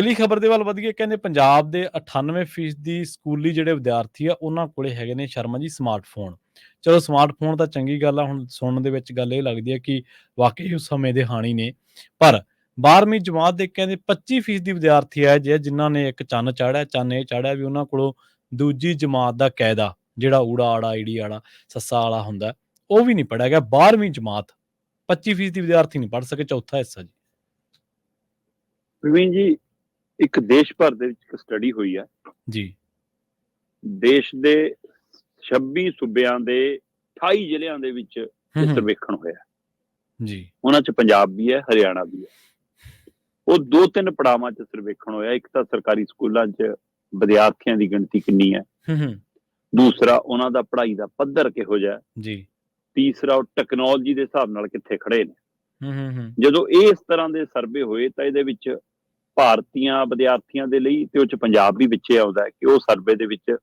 ਅਗਲੀ ਖਬਰ ਦੇ ਵੱਲ ਵਧੀਏ। ਕਹਿੰਦੇ ਪੰਜਾਬ ਦੇ 98% ਸਕੂਲੀ ਜਿਹੜੇ ਵਿਦਿਆਰਥੀ ਆ ਉਹਨਾਂ ਕੋਲੇ ਹੈਗੇ ਨੇ ਸ਼ਰਮਾ ਜੀ ਸਮਾਰਟਫੋਨ। ਚਲੋ ਸਮਾਰਟਫੋਨ ਤਾਂ ਚੰਗੀ ਗੱਲ ਆ, ਹੁਣ ਸੁਣਨ ਦੇ ਵਿੱਚ ਗੱਲ ਇਹ ਲੱਗਦੀ ਹੈ ਕਿ ਵਾਕਈ ਉਸ ਸਮੇਂ ਦੇ ਹਾਣੀ ਨੇ। ਪਰ 12ਵੀਂ ਜਮਾਤ ਦੇ ਕਹਿੰਦੇ 25% ਵਿਦਿਆਰਥੀ ਹੈ ਜੇ ਜਿਨ੍ਹਾਂ ਨੇ ਇੱਕ ਚੰਨ ਚਾੜਿਆ। ਚੰਨ ਇਹ ਚਾੜਿਆ ਵੀ ਉਹਨਾਂ ਕੋਲੋਂ ਦੂਜੀ ਜਮਾਤ ਦਾ ਕਾਇਦਾ ਜਿਹੜਾ ਊੜਾ ਆੜਾ ਈੜੀ ਆੜਾ ਸੱਸਾ ਵਾਲਾ ਹੁੰਦਾ ਉਹ ਵੀ ਨਹੀਂ ਪੜ੍ਹਿਆ ਗਿਆ। 12ਵੀਂ ਜਮਾਤ 25% ਵਿਦਿਆਰਥੀ ਨਹੀਂ ਪੜ੍ਹ ਸਕੇ, ਚੌਥਾ ਹਿੱਸਾ ਜੀ। ਪ੍ਰਵੀਨ ਜੀ, ਇੱਕ ਦੇਸ਼ ਭਰ ਦੇ ਵਿੱਚ ਇੱਕ ਸਟੱਡੀ ਹੋਈ ਹੈ ਜੀ। ਦੇਸ਼ ਦੇ 26 ਸੂਬਿਆਂ ਦੇ 28 ਜ਼ਿਲ੍ਹਿਆਂ ਦੇ ਵਿੱਚ ਇਹ ਸਰਵੇਖਣ ਹੋਇਆ ਜੀ। ਉਹਨਾਂ 'ਚ ਪੰਜਾਬ ਵੀ ਹੈ, ਹਰਿਆਣਾ ਵੀ ਹੈ। ਉਹ 2-3 ਪੜਾਵਾਂ 'ਚ ਸਰਵੇਖਣ ਹੋਇਆ। ਇੱਕ ਤਾਂ ਸਰਕਾਰੀ ਸਕੂਲਾਂ 'ਚ ਵਿਦਿਆਰਥੀਆਂ ਦੀ ਗਿਣਤੀ ਕਿੰਨੀ ਹੈ, ਦੂਸਰਾ ਉਹਨਾਂ ਦਾ ਪੜ੍ਹਾਈ ਦਾ ਪੱਧਰ ਕਿਹੋ ਜਿਹਾ ਜੀ, ਤੀਸਰਾ ਉਹ ਟੈਕਨੋਲੋਜੀ ਦੇ ਹਿਸਾਬ ਨਾਲ ਕਿੱਥੇ ਖੜੇ ਨੇ। ਜਦੋਂ ਇਸ ਤਰ੍ਹਾਂ ਦੇ ਸਰਵੇ ਹੋਏ ਤਾਂ ਇਹਦੇ ਵਿੱਚ ਭਾਰਤੀਆਂ ਵਿਦਿਆਰਥੀਆਂ ਦੇ ਲਈ ਤੇ ਉਹ 'ਚ ਪੰਜਾਬ ਵੀ ਵਿੱਚੇ ਆਉਂਦਾ ਹੈ ਕਿ ਉਹ ਸਰਵੇ ਦੇ ਵਿੱਚ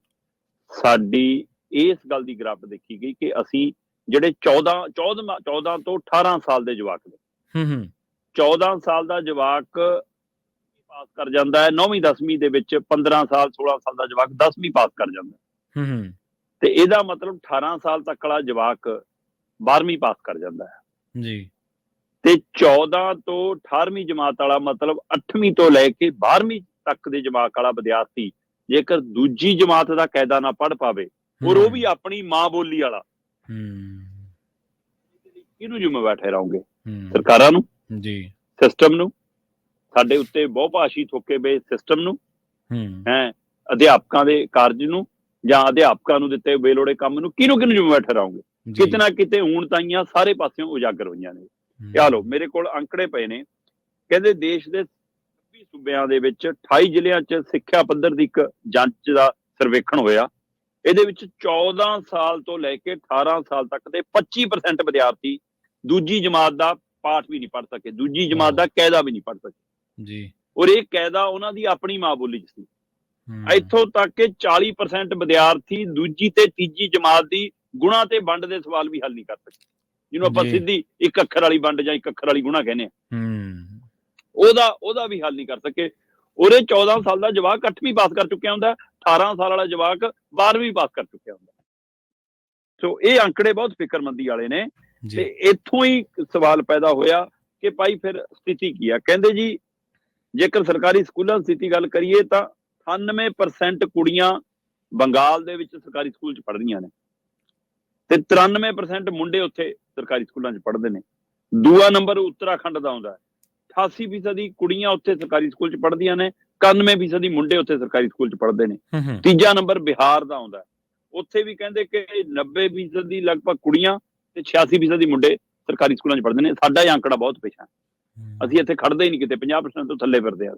ਸਾਡੀ ਇਸ ਗੱਲ ਦੀ ਗਰਾਫ ਦੇਖੀ ਗਈ ਕਿ ਅਸੀਂ ਜਿਹੜੇ 14 ਤੋਂ 18 ਸਾਲ ਦੇ ਜਵਾਕ ਨੇ, 14 ਸਾਲ ਦਾ ਜਵਾਕ ਪਾਸ ਕਰ ਜਾਂਦਾ ਹੈ 9ਵੀਂ 10ਵੀਂ ਦੇ ਵਿੱਚ, 15 ਸਾਲ 16 ਸਾਲ ਦਾ ਜਵਾਕ 10ਵੀਂ ਪਾਸ ਕਰ ਜਾਂਦਾ ਤੇ ਇਹਦਾ ਮਤਲਬ 18 ਸਾਲ ਤੱਕ ਵਾਲਾ ਜਵਾਕ 12ਵੀਂ ਪਾਸ ਕਰ ਜਾਂਦਾ ਹੈ ਜੀ। ਤੇ 14 ਤੋਂ 18ਵੀਂ ਜਮਾਤ ਵਾਲਾ ਮਤਲਬ 8ਵੀਂ ਤੋਂ ਲੈ ਕੇ 12ਵੀਂ ਤੱਕ ਦੇ ਜਮਾਤ ਵਾਲਾ ਵਿਦਿਆਰਥੀ ਜੇਕਰ ਦੂਜੀ ਜਮਾਤ ਦਾ ਕਾਇਦਾ ਨਾ ਪੜ੍ਹ ਪਾਵੇ ਔਰ ਉਹ ਵੀ ਆਪਣੀ ਮਾਂ ਬੋਲੀ ਵਾਲਾ, ਕਿਹਨੂੰ ਜ਼ਿੰਮੇਵਾਰ ਠਹਿਰਾਉਂਗੇ? ਸਰਕਾਰਾਂ ਨੂੰ ਜੀ, ਸਿਸਟਮ ਨੂੰ, ਸਾਡੇ ਉੱਤੇ ਬਹੁਭਾਸ਼ੀ ਥੋਕੇ ਬੇ ਸਿਸਟਮ ਨੂੰ, ਅਧਿਆਪਕਾਂ ਦੇ ਕਾਰਜ ਨੂੰ, ਜਾਂ ਅਧਿਆਪਕਾਂ ਨੂੰ ਦਿੱਤੇ ਬੇਲੋੜੇ ਕੰਮ ਨੂੰ, ਕਿਹਨੂੰ ਜ਼ਿੰਮੇਵਾਰ ਠਹਿਰਾਉਂਗੇ? ਕਿਤੇ ਨਾ ਕਿਤੇ ਹੁਣ ਤਾਈਆਂ ਸਾਰੇ ਪਾਸਿਓਂ ਉਜਾਗਰ ਹੋਈਆਂ ਨੇ। ਆ ਲਓ, ਮੇਰੇ ਕੋਲ ਅੰਕੜੇ ਪਏ ਨੇ। ਕਹਿੰਦੇ ਦੇਸ਼ ਦੇ 26 ਸੂਬਿਆਂ ਦੇ ਵਿੱਚ 28 ਜ਼ਿਲ੍ਹਿਆਂ 'ਚ ਸਿੱਖਿਆ ਪੱਧਰ ਦੀ ਇੱਕ ਜਾਂਚ ਦਾ ਸਰਵੇਖਣ ਹੋਇਆ। ਇਹਦੇ ਵਿੱਚ 14 ਸਾਲ ਤੋਂ ਲੈ ਕੇ 18 ਸਾਲ ਤੱਕ ਦੇ 25% ਵਿਦਿਆਰਥੀ ਦੂਜੀ ਜਮਾਤ ਦਾ ਪਾਠ ਵੀ ਨਹੀਂ ਪੜ੍ਹ ਸਕੇ, ਦੂਜੀ ਜਮਾਤ ਦਾ ਕਾਇਦਾ ਵੀ ਨਹੀਂ ਪੜ੍ਹ ਸਕੇ ਜੀ। ਔਰ ਇਹ ਕਾਇਦਾ ਉਹਨਾਂ ਦੀ ਆਪਣੀ ਮਾਂ ਬੋਲੀ 'ਚ ਸੀ। ਇੱਥੋਂ ਤੱਕ ਕਿ 40% ਵਿਦਿਆਰਥੀ ਦੂਜੀ ਤੇ ਤੀਜੀ ਜਮਾਤ ਦੀ ਗੁਣਾ ਤੇ ਵੰਡ ਦੇ ਸਵਾਲ ਵੀ ਹੱਲ ਨਹੀਂ ਕਰ ਸਕੇ, ਜਿਹਨੂੰ ਆਪਾਂ ਸਿੱਧੀ ਇੱਕ ਅੱਖਰ ਵਾਲੀ ਵੰਡ ਜਾਂ ਇੱਕ ਅੱਖਰ ਵਾਲੀ ਗੁਣਾ ਕਹਿੰਦੇ ਆ, ਉਹਦਾ ਵੀ ਹੱਲ ਨਹੀਂ ਕਰ ਸਕੇ। ਉਹਦੇ 14 ਸਾਲ ਦਾ ਜਵਾਕ 8ਵੀਂ ਪਾਸ ਕਰ ਚੁੱਕਿਆ ਹੁੰਦਾ, 18 ਸਾਲ ਵਾਲਾ ਜਵਾਕ 12ਵੀਂ ਪਾਸ ਕਰ ਚੁੱਕਿਆ ਹੁੰਦਾ। ਸੋ ਇਹ ਅੰਕੜੇ ਬਹੁਤ ਫਿਕਰਮੰਦੀ ਵਾਲੇ ਨੇ। ਤੇ ਇੱਥੋਂ ਹੀ ਸਵਾਲ ਪੈਦਾ ਹੋਇਆ ਕਿ ਭਾਈ ਫਿਰ ਸਥਿਤੀ ਕੀ ਆ। ਕਹਿੰਦੇ ਜੀ ਜੇਕਰ ਸਰਕਾਰੀ ਸਕੂਲਾਂ ਦੀ ਸਥਿਤੀ ਗੱਲ ਕਰੀਏ ਤਾਂ 98% ਕੁੜੀਆਂ ਬੰਗਾਲ ਦੇ ਵਿੱਚ ਸਰਕਾਰੀ ਸਕੂਲ 'ਚ ਪੜ੍ਹਦੀਆਂ ਨੇ ਤੇ 93% ਮੁੰਡੇ ਉੱਥੇ ਸਰਕਾਰੀ ਸਕੂਲਾਂ 'ਚ ਪੜ੍ਹਦੇ ਨੇ। ਦੂਆ ਨੰਬਰ ਉੱਤਰਾਖੰਡ ਦਾ ਆਉਂਦਾ, 88% ਕੁੜੀਆਂ ਉੱਥੇ ਸਰਕਾਰੀ ਸਕੂਲ 'ਚ ਪੜ੍ਹਦੀਆਂ ਨੇ, 91% ਮੁੰਡੇ ਉੱਥੇ ਸਰਕਾਰੀ ਸਕੂਲ 'ਚ ਪੜ੍ਹਦੇ ਨੇ। ਤੀਜਾ ਨੰਬਰ ਬਿਹਾਰ ਦਾ ਆਉਂਦਾ, ਉੱਥੇ ਵੀ ਕਹਿੰਦੇ ਕਿ 90% ਲਗਭਗ ਕੁੜੀਆਂ ਤੇ 86% ਮੁੰਡੇ ਸਰਕਾਰੀ ਸਕੂਲਾਂ 'ਚ ਪੜ੍ਹਦੇ ਨੇ। ਸਾਡਾ ਇਹ ਅੰਕੜਾ ਬਹੁਤ ਪਿਛਾ, ਅਸੀਂ ਇੱਥੇ ਖੜਦੇ ਹੀ ਨਹੀਂ, ਕਿਤੇ 50% ਤੋਂ ਥੱਲੇ ਫਿਰਦੇ ਆ।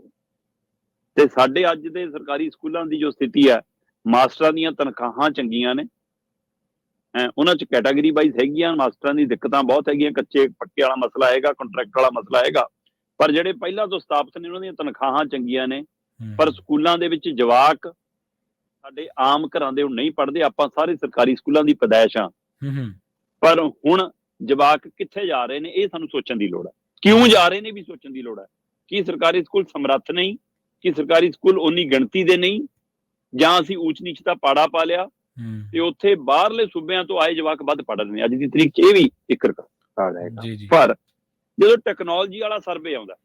ਤੇ ਸਾਡੇ ਅੱਜ ਦੇ ਸਰਕਾਰੀ ਸਕੂਲਾਂ ਦੀ ਜੋ ਸਥਿਤੀ ਹੈ, ਮਾਸਟਰਾਂ ਦੀਆਂ ਤਨਖਾਹਾਂ ਚੰਗੀਆਂ ਨੇ, ਉਹਨਾਂ 'ਚ ਕੈਟਾਗਰੀ ਵਾਈਜ਼ ਹੈਗੀਆਂ, ਮਾਸਟਰਾਂ ਦੀ ਦਿੱਕਤਾਂ ਬਹੁਤ ਹੈਗੀਆਂ, ਕੱਚੇ ਪੱਕੇ ਵਾਲਾ ਮਸਲਾ ਹੈਗਾ, ਕੰਟਰੈਕਟ ਵਾਲਾ ਮਸਲਾ ਹੈਗਾ, ਪਰ ਜਿਹੜੇ ਪਹਿਲਾਂ ਤੋਂ ਸਥਾਪਿਤ ਨੇ ਉਹਨਾਂ ਦੀਆਂ ਤਨਖਾਹਾਂ ਚੰਗੀਆਂ ਨੇ। ਪਰ ਸਕੂਲਾਂ ਦੇ ਵਿੱਚ ਜਵਾਕ ਸਾਡੇ ਆਮ ਘਰਾਂ ਦੇ ਨਹੀਂ ਪੜ੍ਹਦੇ। ਆਪਾਂ ਸਾਰੇ ਸਰਕਾਰੀ ਸਕੂਲਾਂ ਦੀ ਪੈਦਾਇਸ਼ ਆ, ਪਰ ਹੁਣ ਜਵਾਕ ਕਿੱਥੇ ਜਾ ਰਹੇ ਨੇ ਇਹ ਸਾਨੂੰ ਸੋਚਣ ਦੀ ਲੋੜ ਹੈ। ਕਿਉਂ ਜਾ ਰਹੇ ਨੇ ਵੀ ਸੋਚਣ ਦੀ ਲੋੜ ਹੈ। ਕੀ ਸਰਕਾਰੀ ਸਕੂਲ ਸਮਰੱਥ ਨਹੀਂ, ਕਿ ਸਰਕਾਰੀ ਸਕੂਲ ਉਨੀ ਗਿਣਤੀ ਦੇ ਨਹੀਂ, ਜਾਂ ਅਸੀਂ ਊਚ ਨੀਚ ਦਾ ਪਾੜਾ ਪਾ ਲਿਆ ਤੇ ਉੱਥੇ ਬਾਹਰਲੇ ਸੂਬਿਆਂ ਤੋਂ ਆਏ ਜਵਾਕ ਵੱਧ ਪੜ੍ਹ ਰਹੇ ਨੇ। ਅੱਜ ਦੀ ਤਰੀਕ 'ਚ ਇਹ ਵੀ ਇੱਕ ਰਿਕਾਰਡ ਹੈਗਾ। ਪਰ ਜਦੋਂ ਟੈਕਨੋਲੋਜੀ ਵਾਲਾ ਸਰਵੇ ਆਉਂਦਾ,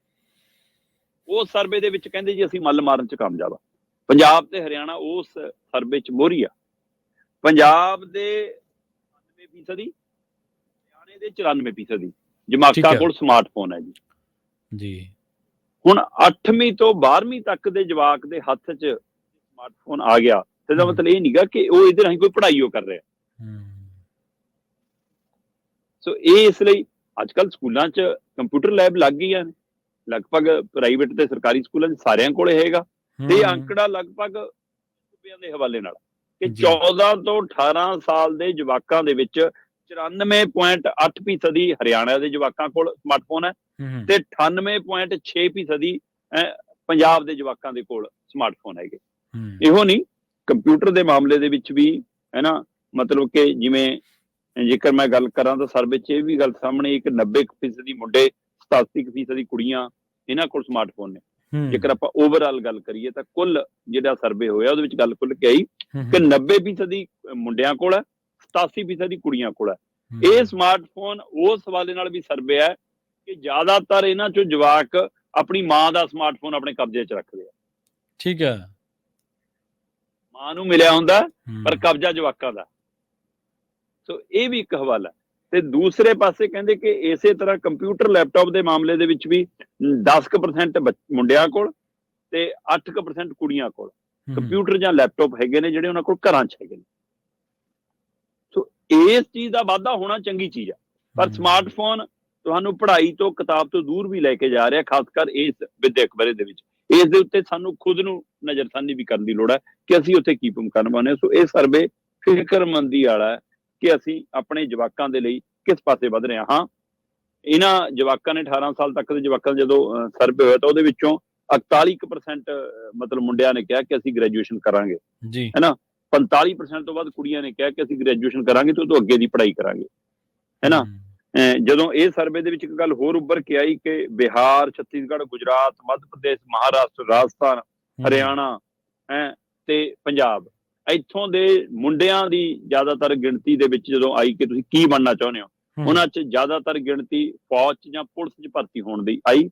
ਉਸ ਸਰਵੇ ਦੇ ਵਿੱਚ ਕਹਿੰਦੇ ਜੀ ਅਸੀਂ ਮੱਲ ਮਾਰਨ 'ਚ ਕਾਮਯਾਬ ਆ। ਪੰਜਾਬ ਤੇ ਹਰਿਆਣਾ ਉਸ ਸਰਵੇ 'ਚ ਮੋਹਰੀ ਆ। ਪੰਜਾਬ ਦੇ 99%, ਹਰਿਆਣੇ ਦੇ 94% ਜਮਾਤਾਂ ਕੋਲ ਸਮਾਰਟਫੋਨ ਹੈ ਜੀ। ਹੁਣ 8ਵੀਂ ਤੋਂ 12ਵੀਂ ਤੱਕ ਦੇ ਜਵਾਕ ਦੇ ਹੱਥ 'ਚ ਸਮਾਰਟਫੋਨ ਆ ਗਿਆ ਤੇ ਇਹਦਾ ਮਤਲਬ ਇਹ ਨਹੀਂਗਾ ਕਿ ਉਹ ਇਹਦੇ ਰਾਹੀਂ ਕੋਈ ਪੜ੍ਹਾਈ ਉਹ ਕਰ ਰਿਹਾ। ਸੋ ਇਹ ਇਸ ਲਈ ਅੱਜ ਕੱਲ੍ਹ ਸਕੂਲਾਂ 'ਚ ਕੰਪਿਊਟਰ ਲੈਬ ਲੱਗ ਗਈਆਂ ਨੇ, ਲਗਭਗ ਪ੍ਰਾਈਵੇਟ ਤੇ ਸਰਕਾਰੀ ਸਕੂਲਾਂ 'ਚ ਸਾਰਿਆਂ ਕੋਲੇ ਹੈਗਾ। ਤੇ ਅੰਕੜਾ ਲਗਭਗ ਸੂਬਿਆਂ ਦੇ ਹਵਾਲੇ ਨਾਲ ਕਿ 14 ਤੋਂ 18 ਸਾਲ ਦੇ ਜਵਾਕਾਂ ਦੇ ਵਿੱਚ 94.8% ਹਰਿਆਣਾ ਦੇ ਜਵਾਕਾਂ ਕੋਲ ਸਮਾਰਟਫੋਨ ਹੈ ਤੇ 98.6% ਪੰਜਾਬ ਦੇ ਜਵਾਕਾਂ ਦੇ ਕੋਲ ਸਮਾਰਟਫੋਨ ਹੈਗੇ। ਇਹੋ ਨਹੀਂ, ਕੰਪਿਊਟਰ ਦੇ ਮਾਮਲੇ ਦੇ ਵਿੱਚ ਵੀ ਹੈ ਨਾ, ਮਤਲਬ ਕਿ ਜਿਵੇਂ ਜੇਕਰ ਮੈਂ ਗੱਲ ਕਰਾਂ ਤਾਂ ਸਰਵੇ 'ਚ ਇਹ ਵੀ ਗੱਲ ਸਾਹਮਣੇ ਕਿ 90% ਮੁੰਡੇ, 87% ਕੁੜੀਆਂ ਇਹਨਾਂ ਕੋਲ ਸਮਾਰਟਫੋਨ ਨੇ। ਜੇਕਰ ਆਪਾਂ ਓਵਰਆਲ ਗੱਲ ਕਰੀਏ ਤਾਂ ਕੁੱਲ ਜਿਹੜਾ ਸਰਵੇ ਹੋਇਆ ਉਹਦੇ ਵਿੱਚ ਗੱਲ ਖੁੱਲ ਕੇ ਆਈ ਕਿ 90% ਮੁੰਡਿਆਂ ਕੋਲ ਹੈ, 87% ਕੁੜੀਆਂ ਕੋਲ ਹੈ। ਇਹ ਸਮਾਰਟਫੋਨ ਉਸ ਹਵਾਲੇ ਨਾਲ ਵੀ ਸਰਵੇ ਹੈ ਕਿ ਜ਼ਿਆਦਾਤਰ ਇਹਨਾਂ ਚੋਂ ਜਵਾਕ ਆਪਣੀ ਮਾਂ ਦਾ ਸਮਾਰਟਫੋਨ ਆਪਣੇ ਕਬਜ਼ੇ 'ਚ ਰੱਖਦੇ ਆ। ਠੀਕ ਹੈ। ਮਾਂ ਨੂੰ ਮਿਲਿਆ ਹੁੰਦਾ ਪਰ ਕਬਜ਼ਾ ਜਵਾਕਾਂ ਦਾ। ਸੋ ਇਹ ਵੀ ਇੱਕ ਹਵਾਲਾ। ਤੇ ਦੂਸਰੇ ਪਾਸੇ ਕਹਿੰਦੇ ਕਿ ਇਸੇ ਤਰ੍ਹਾਂ ਕੰਪਿਊਟਰ ਲੈਪਟਾਪ ਦੇ ਮਾਮਲੇ ਦੇ ਵਿੱਚ ਵੀ 10% ਮੁੰਡਿਆਂ ਕੋਲ ਤੇ 8% ਕੁੜੀਆਂ ਕੋਲ ਕੰਪਿਊਟਰ ਜਾਂ ਲੈਪਟਾਪ ਹੈਗੇ ਨੇ ਜਿਹੜੇ ਉਹਨਾਂ ਕੋਲ ਘਰਾਂ 'ਚ ਹੈਗੇ ਨੇ। ਸੋ ਇਸ ਚੀਜ਼ ਦਾ ਵਾਧਾ ਹੋਣਾ ਚੰਗੀ ਚੀਜ਼ ਆ, ਪਰ ਸਮਾਰਟਫੋਨ ਤੁਹਾਨੂੰ ਪੜ੍ਹਾਈ ਤੋਂ ਕਿਤਾਬ ਤੋਂ ਦੂਰ ਵੀ ਲੈ ਕੇ ਜਾ ਰਿਹਾ, ਖਾਸ ਕਰ ਇਸ ਵਿਦਿਅਕ ਵਰ੍ਹੇ ਦੇ ਵਿੱਚ। ਇਸ ਦੇ ਉੱਤੇ ਸਾਨੂੰ ਖੁਦ ਨੂੰ ਨਜ਼ਰਸਾਨੀ ਵੀ ਕਰਨ ਦੀ ਲੋੜ ਹੈ ਕਿ ਅਸੀਂ ਉੱਥੇ ਕੀ ਭੂਮਿਕਾ ਨਿਭਾਉਂਦੇ ਹਾਂ। ਸੋ ਇਹ ਸਰਵੇ ਫਿਕਰਮੰਦੀ ਵਾਲਾ ਹੈ ਕਿ ਅਸੀਂ ਆਪਣੇ ਜਵਾਕਾਂ ਦੇ ਲਈ ਕਿਸ ਪਾਸੇ ਵੱਧ ਰਹੇ ਹਾਂ। ਇਹਨਾਂ ਜਵਾਕਾਂ ਨੇ 18 ਸਾਲ ਤੱਕ ਦੇ ਜਵਾਕਾਂ ਦਾ ਜਦੋਂ ਸਰਵੇ ਹੋਇਆ ਤਾਂ ਉਹਦੇ ਵਿੱਚੋਂ 41% ਮਤਲਬ ਮੁੰਡਿਆਂ ਨੇ ਕਿਹਾ ਕਿ ਅਸੀਂ ਗ੍ਰੈਜੂਏਸ਼ਨ ਕਰਾਂਗੇ ਜੀ, ਹੈਨਾ। 45% ਤੋਂ ਵੱਧ ਕੁੜੀਆਂ ਨੇ ਕਿਹਾ ਕਿ ਅਸੀਂ ਗ੍ਰੈਜੂਏਸ਼ਨ ਕਰਾਂਗੇ ਤੇ ਉਹ ਤੋਂ ਅੱਗੇ ਦੀ ਪੜ੍ਹਾਈ ਕਰਾਂਗੇ, ਹੈਨਾ। ਜਦੋਂ ਇਹ ਸਰਵੇ ਦੇ ਵਿੱਚ ਇੱਕ ਗੱਲ ਹੋਰ ਉੱਭਰ ਕੇ ਆਈ ਕਿ ਬਿਹਾਰ, ਛੱਤੀਸਗੜ੍ਹ, ਗੁਜਰਾਤ, ਮੱਧ ਪ੍ਰਦੇਸ਼, ਮਹਾਰਾਸ਼ਟਰ, ਰਾਜਸਥਾਨ, ਹਰਿਆਣਾ ਤੇ ਪੰਜਾਬ, ਇੱਥੋਂ ਦੇ ਮੁੰਡਿਆਂ ਦੀ ਜ਼ਿਆਦਾਤਰ ਗਿਣਤੀ ਦੇ ਵਿੱਚ ਜਦੋਂ ਆਈ ਕਿ ਤੁਸੀਂ ਕੀ ਬਣਨਾ ਚਾਹੁੰਦੇ ਹੋ, ਉਹਨਾਂ 'ਚ ਜ਼ਿਆਦਾਤਰ ਗਿਣਤੀ ਫੌਜ 'ਚ ਜਾਂ ਪੁਲਿਸ 'ਚ ਭਰਤੀ ਹੋਣ ਦੀ ਆਈ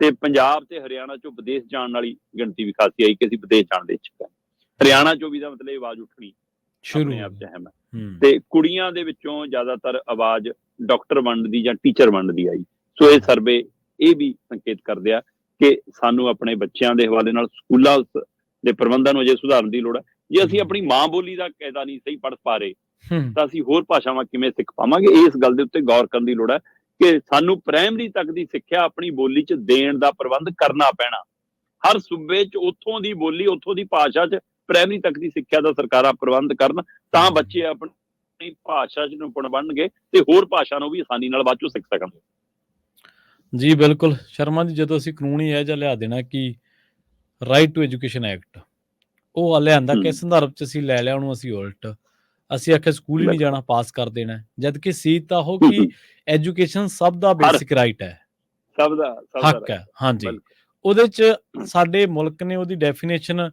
ਤੇ ਪੰਜਾਬ ਤੇ ਹਰਿਆਣਾ 'ਚੋਂ ਵਿਦੇਸ਼ ਜਾਣ ਵਾਲੀ ਗਿਣਤੀ ਵੀ ਖਾਸੀ ਆਈ ਕਿ ਅਸੀਂ ਵਿਦੇਸ਼ ਜਾਣ ਦੇ ਇੱਛੁਕ ਹਾਂ। ਹਰਿਆਣਾ 'ਚੋਂ ਵੀ ਦਾ ਮਤਲਬ ਆਵਾਜ਼ ਉੱਠਣੀ ਆਪਣੇ ਆਪ 'ਚ ਅਹਿਮ ਹੈ। ਤੇ ਕੁੜੀਆਂ ਦੇ ਵਿੱਚੋਂ ਜ਼ਿਆਦਾਤਰ ਆਵਾਜ਼ ਡਾਕਟਰ ਬਣਨ ਦੀ ਜਾਂ ਟੀਚਰ ਬਣਨ ਦੀ ਆਈ। ਸੋ ਇਹ ਸਰਵੇ ਇਹ ਵੀ ਸੰਕੇਤ ਕਰਦੇ ਆ ਕਿ ਸਾਨੂੰ ਆਪਣੇ ਬੱਚਿਆਂ ਦੇ ਹਵਾਲੇ ਨਾਲ ਸਕੂਲਾਂ ਦੇ ਪ੍ਰਬੰਧਾਂ ਨੂੰ ਅਜੇ ਸੁਧਾਰਨ ਦੀ ਲੋੜ ਹੈ। ਜੇ ਅਸੀਂ ਆਪਣੀ ਮਾਂ ਬੋਲੀ ਦਾ ਕਾਇਦਾ ਨਹੀਂ ਸਹੀ ਪੜ੍ਹ ਪਾ ਰਹੇ ਤਾਂ ਅਸੀਂ ਹੋਰ ਭਾਸ਼ਾਵਾਂ ਕਿਵੇਂ ਸਿੱਖ ਪਾਵਾਂਗੇ। ਇਸ ਗੱਲ ਦੇ ਉੱਤੇ ਗੌਰ ਕਰਨ ਦੀ ਲੋੜ ਹੈ ਕਿ ਸਾਨੂੰ ਪ੍ਰਾਇਮਰੀ ਤੱਕ ਦੀ ਸਿੱਖਿਆ ਆਪਣੀ ਬੋਲੀ 'ਚ ਦੇਣ ਦਾ ਪ੍ਰਬੰਧ ਕਰਨਾ ਪੈਣਾ। ਹਰ ਸੂਬੇ 'ਚ ਉੱਥੋਂ ਦੀ ਬੋਲੀ, ਉੱਥੋਂ ਦੀ ਭਾਸ਼ਾ 'ਚ ਪ੍ਰਾਇਮਰੀ ਤੱਕ ਦੀ ਸਿੱਖਿਆ ਦਾ ਸਰਕਾਰਾਂ ਪ੍ਰਬੰਧ ਕਰਨ ਤਾਂ ਬੱਚੇ ਆਪਣੀ ਭਾਸ਼ਾ 'ਚ ਨਿਪੁੰਨ ਬਣਨਗੇ ਤੇ ਹੋਰ ਭਾਸ਼ਾ ਨੂੰ ਵੀ ਆਸਾਨੀ ਨਾਲ ਬਾਅਦ 'ਚੋਂ ਸਿੱਖ ਸਕਣਗੇ। ਜੀ ਬਿਲਕੁਲ ਸ਼ਰਮਾ ਜੀ, ਜਦੋਂ ਅਸੀਂ ਕਾਨੂੰਨ ਹੀ ਇਹ ਜਿਹਾ ਲਿਆ ਦੇਣਾ ਕਿ ਰਾਈਟ ਟੂ ਐਜੂਕੇਸ਼ਨ ਐਕਟ, ਉਹ ਲਿਆਂਦਾ ਕਿਸ ਸੰਦਰਭ 'ਚ ਅਸੀਂ ਲੈ ਲਿਆ ਉਹਨੂੰ ਅਸੀਂ ਉਲਟ, ਅਸੀਂ ਆਖਿਆ ਸਕੂਲ ਹੀ ਨਹੀਂ ਜਾਣਾ, ਪਾਸ ਕਰ ਦੇਣਾ, ਜਦ ਕਿ ਸੀ ਤਾਂ ਉਹ ਕਿ ਐਜੂਕੇਸ਼ਨ ਸਭ ਦਾ ਬੇਸਿਕ ਰਾਈਟ ਹੈ, ਸਭ ਦਾ ਹੱਕ ਹੈ। ਹਾਂਜੀ, ਉਹਦੇ 'ਚ ਸਾਡੇ ਮੁਲਕ ਨੇ ਉਹਦੀ ਡੈਫੀਨੇਸ਼ਨ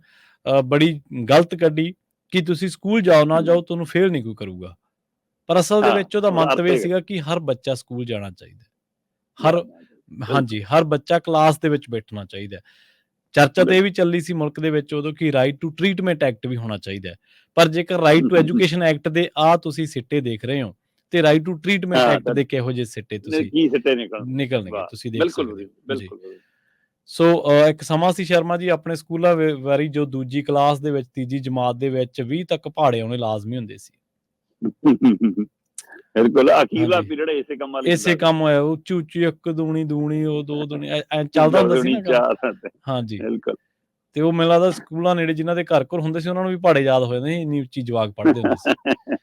ਬੜੀ ਗਲਤ ਕੱਢੀ ਕਿ ਤੁਸੀਂ ਸਕੂਲ ਜਾਓ ਨਾ ਜਾਓ ਤੁਹਾਨੂੰ ਫੇਲ ਨਹੀਂ ਕੋਈ ਕਰੂਗਾ, ਪਰ ਅਸਲ ਦੇ ਵਿੱਚ ਉਹਦਾ ਮੰਤਵ ਇਹ ਸੀਗਾ ਕਿ ਹਰ ਬੱਚਾ ਸਕੂਲ ਜਾਣਾ ਚਾਹੀਦਾ, ਹਰ ਬੱਚਾ ਕਲਾਸ ਦੇ ਵਿੱਚ ਬੈਠਣਾ ਚਾਹੀਦਾ। ਚਰਚਾ ਤਾਂ ਇਹ ਵੀ ਚੱਲੀ ਸੀ ਮੁਲਕ ਦੇ ਵਿੱਚ ਉਦੋਂ ਕਿ ਰਾਈਟ ਟੂ ਟ੍ਰੀਟਮੈਂਟ ਐਕਟ ਵੀ ਹੋਣਾ ਚਾਹੀਦਾ, ਪਰ ਜੇਕਰ ਰਾਈਟ ਟੂ ਐਜੂਕੇਸ਼ਨ ਐਕਟ ਦੇ ਤੁਸੀਂ ਸਿੱਟੇ ਦੇਖ ਰਹੇ ਹੋ ਤੇ ਰਾਈਟ ਟੂ ਟ੍ਰੀਟਮੈਂਟ ਐਕਟ ਦੇ ਕਿਹੋ ਜਿਹੇ ਸਿੱਟੇ ਤੁਸੀਂ ਨਿਕਲਣਗੇ ਤੁਸੀਂ ਦੇਖ ਸਕਦੇ ਹੋ। ਸੋ ਇੱਕ ਸਮਾਂ ਸੀ ਸ਼ਰਮਾ ਜੀ ਆਪਣੇ ਸਕੂਲਾਂ ਵਾਰੀ ਜੋ ਦੂਜੀ ਕਲਾਸ ਦੇ ਵਿੱਚ, ਤੀਜੀ ਜਮਾਤ ਦੇ ਵਿੱਚ 20 ਤੱਕ ਪਹਾੜੇ ਆਉਣੇ ਲਾਜ਼ਮੀ ਹੁੰਦੇ ਸੀ। ਬਿਲਕੁਲ ਅਖੀਰਲਾ ਪੀਰੀਅਡ ਇਸੇ ਕੰਮ ਹੋਇਆ, ਉੱਚੀ ਉੱਚੀ ਇੱਕ ਦੂਣੀ ਉਹ ਦੋ ਦੂਣੀ ਐ ਚੱਲਦਾ ਹੁੰਦਾ ਸੀ ਨਾ। ਹਾਂਜੀ ਬਿਲਕੁਲ। ਤੇ ਉਹ ਮੈਨੂੰ ਲੱਗਦਾ ਸਕੂਲਾਂ ਨੇੜੇ ਜਿਨ੍ਹਾਂ ਦੇ ਘਰ ਹੁੰਦੇ ਸੀ ਉਹਨਾਂ ਨੂੰ ਵੀ ਪਹਾੜੇ ਯਾਦ ਹੋ ਜਾਂਦੇ ਸੀ, ਇੰਨੀ ਉੱਚੀ ਜਵਾਕ ਪੜ੍ਹਦੇ ਹੁੰਦੇ ਸੀ।